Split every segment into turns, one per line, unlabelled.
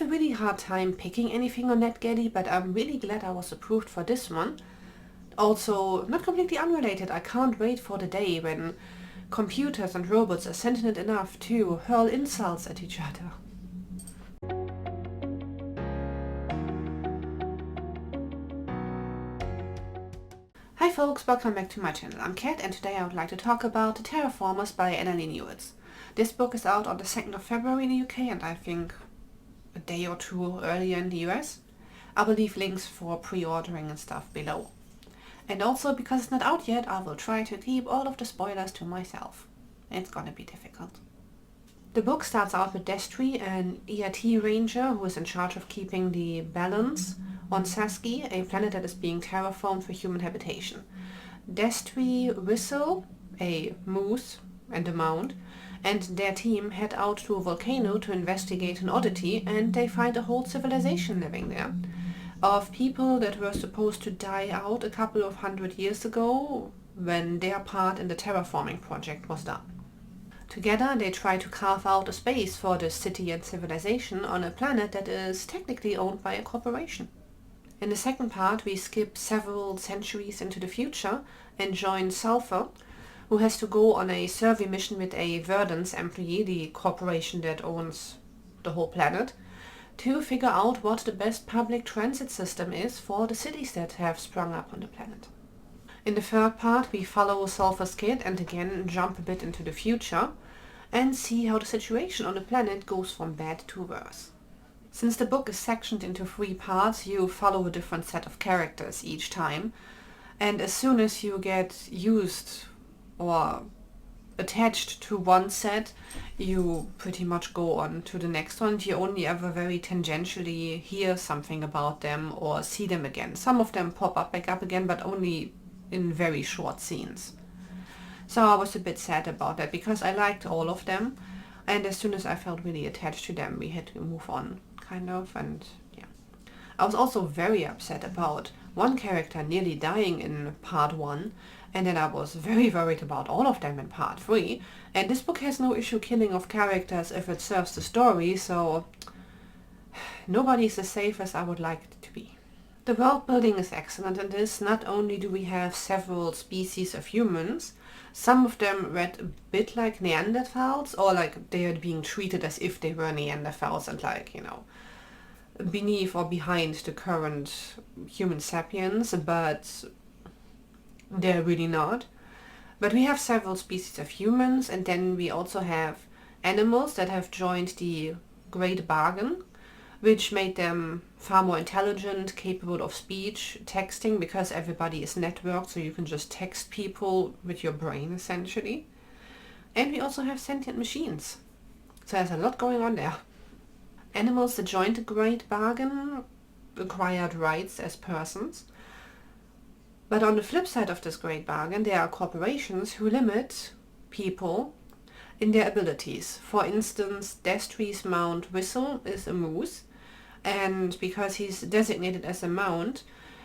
have a really hard time picking anything on NetGalley, but I'm really glad I was approved for this one. Also, not completely unrelated, I can't wait for the day when computers and robots are sentient enough to hurl insults at each other. Hi folks, welcome back to my channel. I'm Kat and today I would like to talk about The Terraformers by Annalee Newitz. This book is out on the 2nd of February in the UK and I think a day or two earlier in the US. I will leave links for pre-ordering and stuff below. And also, because it's not out yet, I will try to keep all of the spoilers to myself. It's gonna be difficult. The book starts out with Destry, an ERT ranger who is in charge of keeping the balance on Sask-E, a planet that is being terraformed for human habitation. Destry, Whistle, a moose and a mound, and their team head out to a volcano to investigate an oddity, and they find a whole civilization living there of people that were supposed to die out a couple of 100 years ago when their part in the terraforming project was done. Together they try to carve out a space for the city and civilization on a planet that is technically owned by a corporation. In the second part we skip several centuries into the future and join Sulfur, who has to go on a survey mission with a Verdance employee, the corporation that owns the whole planet, to figure out what the best public transit system is for the cities that have sprung up on the planet. In the third part we follow Sulfur's kid and again jump a bit into the future and see how the situation on the planet goes from bad to worse. Since the book is sectioned into 3 parts, you follow a different set of characters each time, and as soon as you get used or attached to one set, you pretty much go on to the next one. You only ever very tangentially hear something about them or see them again. Some of them pop up back up again, but only in very short scenes. So I was a bit sad about that because I liked all of them, and as soon as I felt really attached to them we had to move on, kind of, and yeah. I was also very upset about one character nearly dying in part 1, and then I was very worried about all of them in part 3, and this book has no issue killing off characters if it serves the story, so nobody's as safe as I would like it to be. The world building is excellent in this. Not only do we have several species of humans, some of them read a bit like Neanderthals, or like they are being treated as if they were Neanderthals and like, you know, beneath or behind the current human sapiens, but they're really not. But we have several species of humans, and then we also have animals that have joined the Great Bargain, which made them far more intelligent, capable of speech, texting, because everybody is networked, so you can just text people with your brain essentially. And we also have sentient machines. So there's a lot going on there. Animals that joined the Great Bargain acquired rights as persons. But on the flip side of this Great Bargain, there are corporations who limit people in their abilities. For instance, Destry's mount Whistle is a moose, and because he's designated as a mount,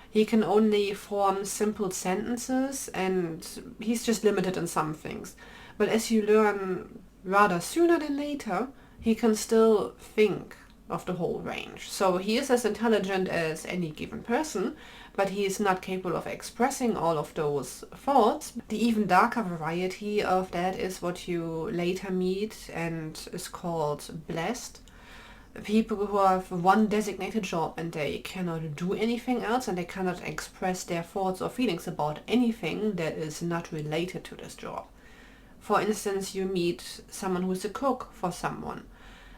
he can only form simple sentences and he's just limited in some things. But as you learn rather sooner than later, he can still think of the whole range. So he is as intelligent as any given person, but he is not capable of expressing all of those thoughts. The even darker variety of that is what you later meet and is called blessed. People who have one designated job and they cannot do anything else, and they cannot express their thoughts or feelings about anything that is not related to this job. For instance, you meet someone who is a cook for someone,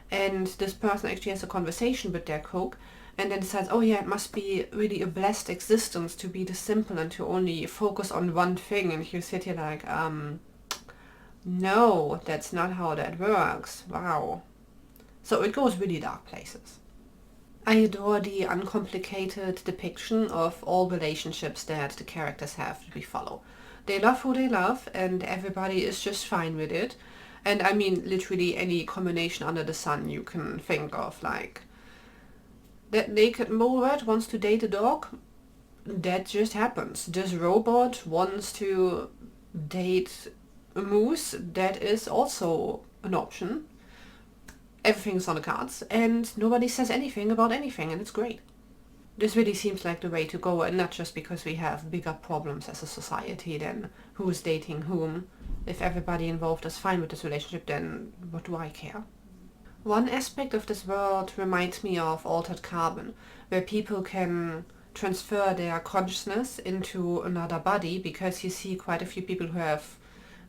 and this person actually has a conversation with their cook and then decides, oh yeah, it must be really a blessed existence to be this simple and to only focus on one thing, and you sit here like, no, that's not how that works. Wow. So it goes really dark places. I adore the uncomplicated depiction of all relationships that the characters have that we follow. They love who they love and everybody is just fine with it. And I mean literally any combination under the sun you can think of, like that naked mole rat wants to date a dog. That just happens. This robot wants to date a moose. That is also an option. everything's on the cards and nobody says anything about anything, and it's great. This really seems like the way to go, and not just because we have bigger problems as a society than who's dating whom. If everybody involved is fine with this relationship, then what do I care? One aspect of this world reminds me of Altered Carbon, where people can transfer their consciousness into another body, because you see quite a few people who have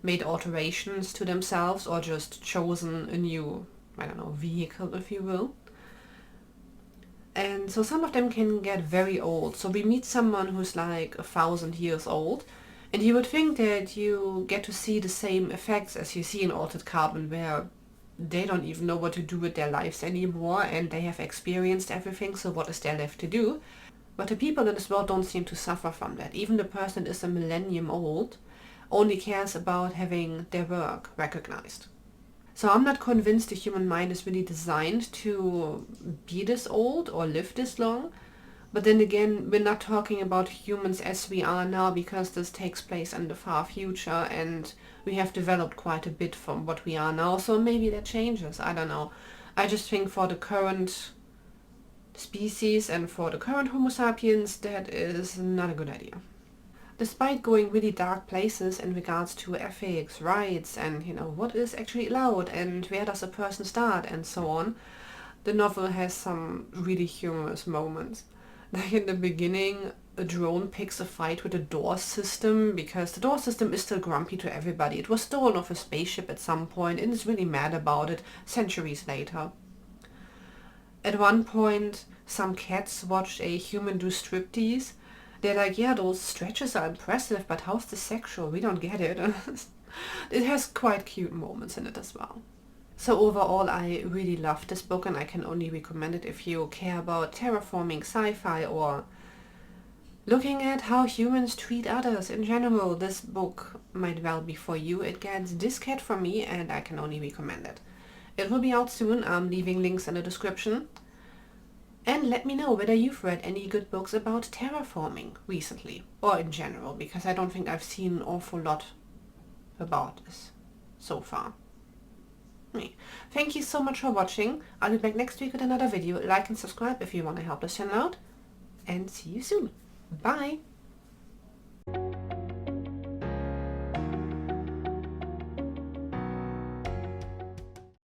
made alterations to themselves or just chosen a new, I don't know, vehicle, if you will. And so some of them can get very old. So we meet someone who's like 1,000 years old, and you would think that you get to see the same effects as you see in Altered Carbon, where they don't even know what to do with their lives anymore and they have experienced everything, so what is there left to do? But the people in this world don't seem to suffer from that. Even the person that is a millennium old only cares about having their work recognized. So I'm not convinced the human mind is really designed to be this old or live this long. But then again, we're not talking about humans as we are now, because this takes place in the far future and we have developed quite a bit from what we are now. So maybe that changes, I don't know. I just think for the current species and for the current Homo sapiens, that is not a good idea. Despite going really dark places in regards to ethics, rights, and what is actually allowed and where does a person start and so on, the novel has some really humorous moments. Like in the beginning, a drone picks a fight with the door system because the door system is still grumpy to everybody. It was stolen off a spaceship at some point and is really mad about it centuries later. At one point, some cats watched a human do striptease. They're like, yeah, those stretches are impressive, but how's the sexual? We don't get it. It has quite cute moments in it as well. So overall, I really love this book, and I can only recommend it if you care about terraforming sci-fi or looking at how humans treat others in general. This book might well be for you. It gets this cat from me, and I can only recommend it. It will be out soon. I'm leaving links in the description. And let me know whether you've read any good books about terraforming recently, or in general, because I don't think I've seen an awful lot about this so far. Thank you so much for watching. I'll be back next week with another video. Like and subscribe if you want to help this channel out. And see you soon. Bye!